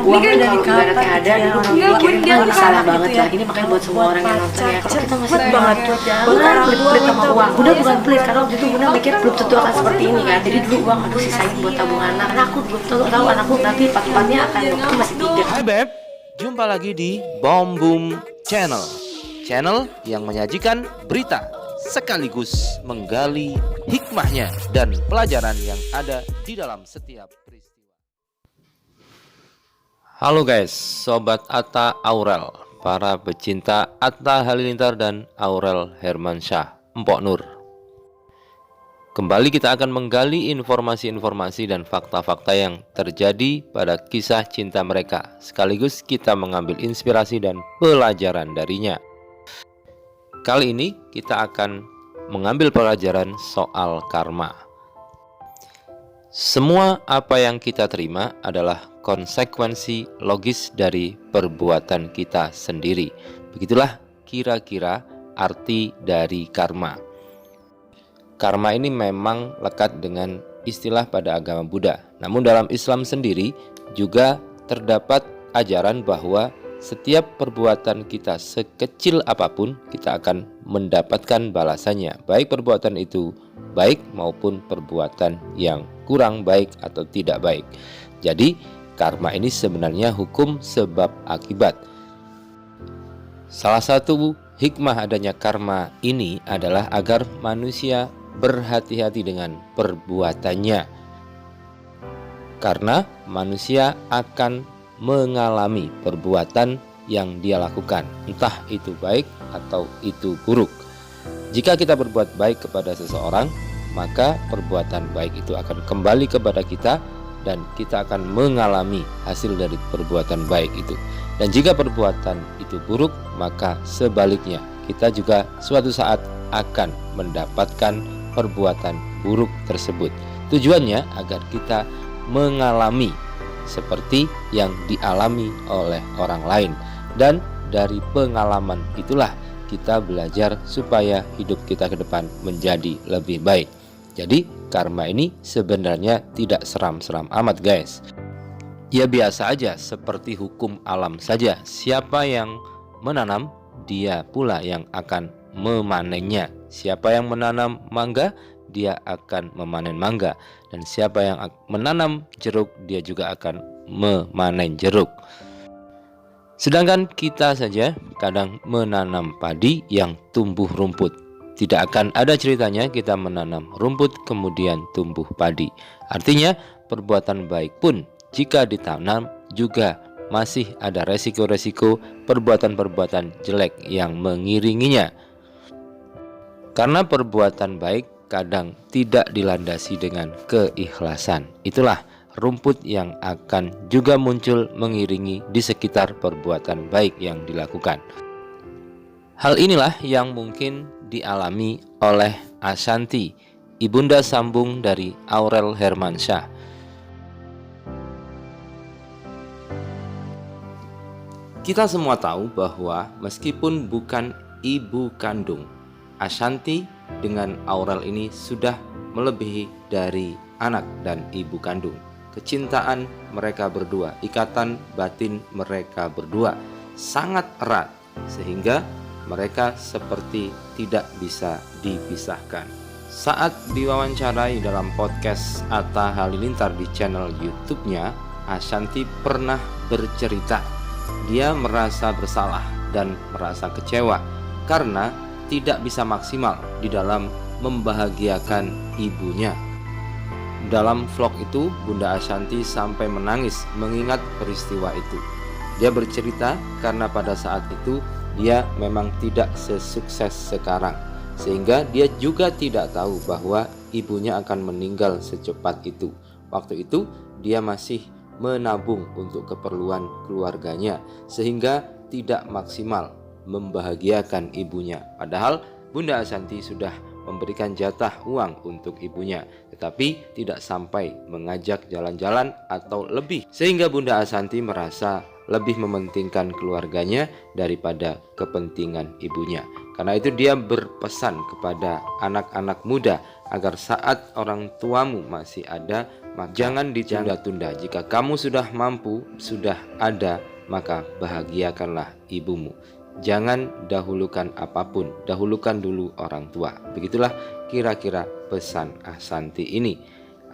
uang kan kalau ibaratnya ada dulu mikirin uang salah banget lah. Ini makanya buat semua orang yang nonton ya, kalau kita masih banget bukan pelit sama uang. Bunda bukan pelit karena waktu itu Bunda mikir belum tentu akan seperti ini kan. Jadi dulu uang aduh sisain buat tabungan anak. Karena aku belum tahu anakku nanti empat-empatnya akan dokter masih 3. Hai Beb, jumpa lagi di Bom Boom Channel. Channel yang menyajikan berita sekaligus menggali hikmahnya dan pelajaran yang ada di dalam setiap peristiwa. Halo guys, Sobat Atta Aurel, para pecinta Atta Halilintar dan Aurel Hermansyah, Mpok Nur. Kembali kita akan menggali informasi-informasi dan fakta-fakta yang terjadi pada kisah cinta mereka, sekaligus kita mengambil inspirasi dan pelajaran darinya. Kali ini kita akan mengambil pelajaran soal karma. Semua apa yang kita terima adalah konsekuensi logis dari perbuatan kita sendiri. Begitulah kira-kira arti dari karma. Karma ini memang lekat dengan istilah pada agama Buddha. Namun dalam Islam sendiri juga terdapat ajaran bahwa setiap perbuatan kita sekecil apapun kita akan mendapatkan balasannya, baik perbuatan itu baik maupun perbuatan yang kurang baik atau tidak baik. Jadi karma ini sebenarnya hukum sebab akibat. Salah satu hikmah adanya karma ini adalah agar manusia berhati-hati dengan perbuatannya, karena manusia akan mengalami perbuatan yang dia lakukan, entah itu baik atau itu buruk. Jika kita berbuat baik kepada seseorang, maka perbuatan baik itu akan kembali kepada kita dan kita akan mengalami hasil dari perbuatan baik itu. Dan jika perbuatan itu buruk, maka sebaliknya kita juga suatu saat akan mendapatkan perbuatan buruk tersebut. Tujuannya agar kita mengalami seperti yang dialami oleh orang lain, dan dari pengalaman itulah kita belajar supaya hidup kita ke depan menjadi lebih baik. Jadi karma ini sebenarnya tidak seram-seram amat guys. Ya biasa aja, seperti hukum alam saja. Siapa yang menanam, dia pula yang akan memanennya. Siapa yang menanam mangga, dia akan memanen mangga, dan siapa yang menanam jeruk, dia juga akan memanen jeruk. Sedangkan kita saja kadang menanam padi yang tumbuh rumput. Tidak akan ada ceritanya kita menanam rumput kemudian tumbuh padi. Artinya perbuatan baik pun jika ditanam juga masih ada resiko-resiko perbuatan-perbuatan jelek yang mengiringinya. Karena perbuatan baik kadang tidak dilandasi dengan keikhlasan. Itulah rumput yang akan juga muncul mengiringi di sekitar perbuatan baik yang dilakukan. Hal inilah yang mungkin dialami oleh Ashanti, ibunda sambung dari Aurel Hermansyah. Kita semua tahu bahwa meskipun bukan ibu kandung, Ashanti dengan Aurel ini sudah melebihi dari anak dan ibu kandung. Kecintaan mereka berdua, ikatan batin mereka berdua sangat erat sehingga mereka seperti tidak bisa dipisahkan. Saat diwawancarai dalam podcast Atta Halilintar di channel YouTube-nya, Ashanti pernah bercerita dia merasa bersalah dan merasa kecewa karena tidak bisa maksimal di dalam membahagiakan ibunya. Dalam vlog itu, Bunda Ashanti sampai menangis mengingat peristiwa itu. Dia bercerita karena pada saat itu dia memang tidak sesukses sekarang, sehingga dia juga tidak tahu bahwa ibunya akan meninggal secepat itu. Waktu itu dia masih menabung untuk keperluan keluarganya, sehingga tidak maksimal membahagiakan ibunya. Padahal Bunda Ashanti sudah memberikan jatah uang untuk ibunya, tetapi tidak sampai mengajak jalan-jalan atau lebih, sehingga Bunda Ashanti merasa lebih mementingkan keluarganya daripada kepentingan ibunya. Karena itu dia berpesan kepada anak-anak muda agar saat orang tuamu masih ada, maka jangan ditunda-tunda. Jika kamu sudah mampu, sudah ada, maka bahagiakanlah ibumu. Jangan dahulukan apapun, dahulukan dulu orang tua. Begitulah kira-kira pesan Ahsanti ini.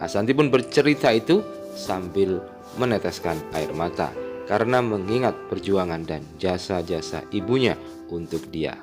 Ahsanti pun bercerita itu sambil meneteskan air mata karena mengingat perjuangan dan jasa-jasa ibunya untuk dia.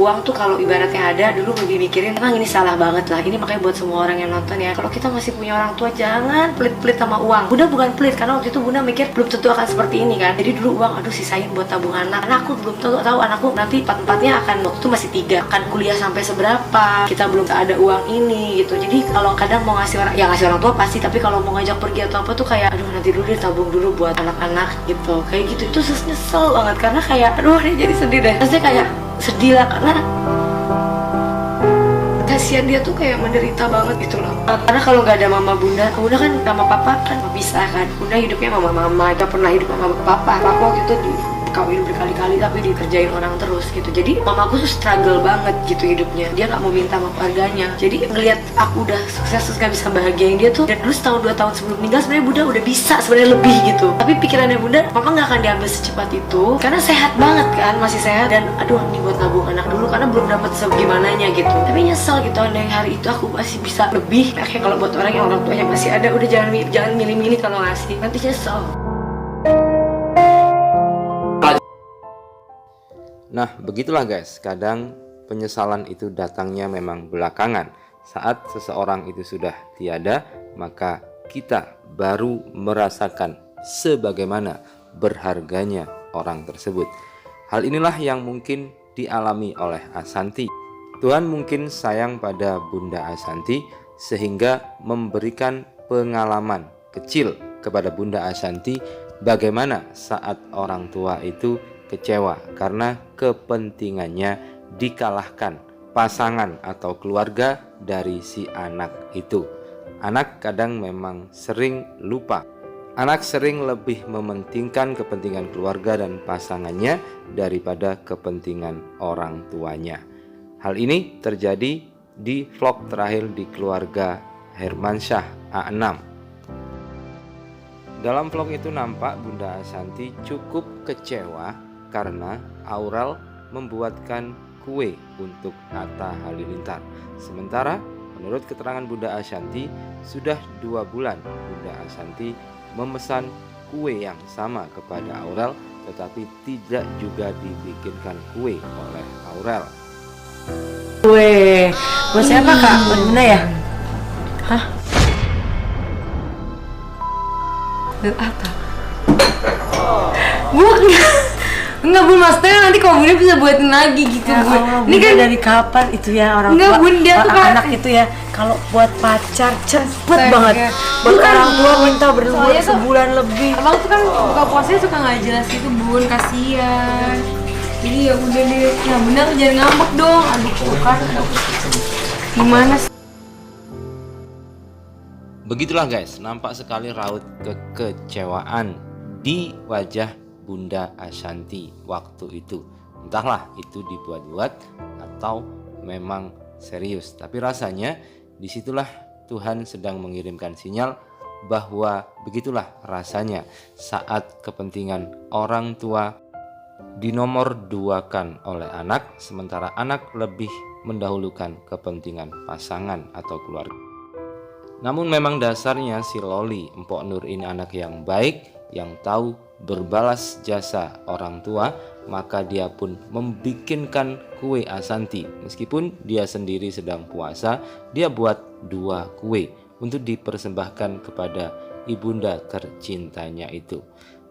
Uang tuh kalau ibaratnya ada, dulu lebih mikirin emang ini salah banget lah. Ini makanya buat semua orang yang nonton ya, kalau kita masih punya orang tua jangan pelit-pelit sama uang. Bunda bukan pelit, karena waktu itu Bunda mikir belum tentu akan seperti ini kan. Jadi dulu uang aduh sisain buat tabung anak. Karena aku belum tahu anakku nanti empat-empatnya akan, waktu itu masih 3, akan kuliah sampai seberapa. Kita belum ada uang ini gitu. Jadi kalau kadang mau ngasih orang, ya ngasih orang tua pasti, tapi kalau mau ngajak pergi atau apa tuh kayak aduh nanti dulu deh tabung dulu buat anak-anak gitu. Kayak gitu itu nyesel banget karena kayak aduh ini jadi sedih deh. Maksudnya kayak sedih lah karena kasihan dia tuh kayak menderita banget gitu loh. Karena kalau nggak ada mama bunda kan sama papa kan bisa kan. Bunda hidupnya mama, gak pernah hidup sama papa. Papa waktu itu kawin berkali-kali tapi dikerjain orang terus gitu. Jadi mamaku tuh struggle banget gitu hidupnya. Dia nggak mau minta sama keluarganya. Jadi ngelihat aku udah sukses terus nggak bisa bahagiain dia tuh. Dan dulu setahun 2 tahun sebelum meninggal sebenarnya bunda udah bisa sebenarnya lebih gitu. Tapi pikirannya bunda, mama nggak akan diambil secepat itu karena sehat banget kan, masih sehat dan aduh ini buat nabung anak dulu karena belum dapat segimananya gitu. Tapi nyesel gitu andai hari itu aku masih bisa lebih. Kayak kalau buat orang yang orang tuanya masih ada, udah jangan milih-milih kalau ngasih, nanti nyesel. Nah, begitulah guys, kadang penyesalan itu datangnya memang belakangan. Saat seseorang itu sudah tiada, maka kita baru merasakan sebagaimana berharganya orang tersebut. Hal inilah yang mungkin dialami oleh Ahsanti. Tuhan mungkin sayang pada Bunda Ahsanti sehingga memberikan pengalaman kecil kepada Bunda Ahsanti bagaimana saat orang tua itu kecewa karena kepentingannya dikalahkan pasangan atau keluarga dari si anak itu. Anak kadang memang sering lupa. Anak sering lebih mementingkan kepentingan keluarga dan pasangannya daripada kepentingan orang tuanya. Hal ini terjadi di vlog terakhir di keluarga Hermansyah A6. Dalam vlog itu nampak Bunda Ahsanti cukup kecewa karena Aurel membuatkan kue untuk Atta Halilintar. Sementara menurut keterangan Bunda Ahsanti, sudah 2 bulan Bunda Ahsanti memesan kue yang sama kepada Aurel, tetapi tidak juga dibikinkan kue oleh Aurel. Kue buat siapa kak? Buat Bunda ya? Hah? Buat Atta? Enggak bun, maksudnya nanti kalau bunda bisa buatin lagi gitu ya, bun. Ini kan dari kapan itu ya orang tua bunda tuh anak itu ya kalau buat pacar cepet banget. Buat orang tua minta berdua sebulan lebih. Abang tuh kan buka puasanya suka nggak jelas gitu bun, kasihan. Jadi ya udah deh, ya bunda jangan ngambek dong. Aduh kan, gimana sih? Begitulah guys, nampak sekali raut kekecewaan di wajah Bunda Ahsanti waktu itu. Entahlah itu dibuat-buat atau memang serius, tapi rasanya disitulah Tuhan sedang mengirimkan sinyal bahwa begitulah rasanya saat kepentingan orang tua dinomor duakan oleh anak, sementara anak lebih mendahulukan kepentingan pasangan atau keluarga. Namun memang dasarnya si Loli, Mpok Nur ini anak yang baik, yang tahu berbalas jasa orang tua, maka dia pun membikinkan kue Ahsanti. Meskipun dia sendiri sedang puasa, dia buat 2 kue untuk dipersembahkan kepada ibunda tercintanya itu.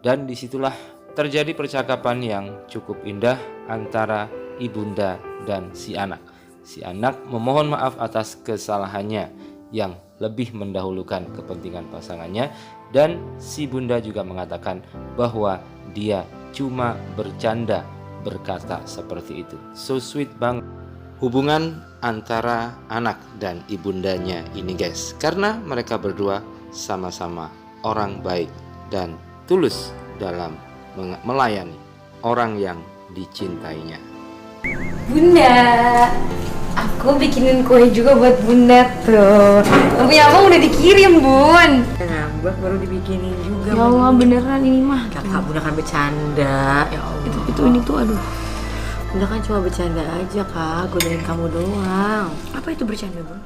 Dan disitulah terjadi percakapan yang cukup indah antara ibunda dan si anak. Si anak memohon maaf atas kesalahannya yang lebih mendahulukan kepentingan pasangannya, dan si bunda juga mengatakan bahwa dia cuma bercanda berkata seperti itu. So sweet banget hubungan antara anak dan ibundanya ini guys, karena mereka berdua sama-sama orang baik dan tulus dalam melayani orang yang dicintainya. Bunda, aku bikinin kue juga buat Bunda tuh. Punya abang udah dikirim, Bun. Ngambek baru dibikinin juga. Ya Allah, beneran ini mah. Kakak Bunda kan bercanda. Ya Allah. Itu ini tuh aduh. Bunda kan cuma bercanda aja, Kak. Godain kamu doang. Apa itu bercanda, Bun?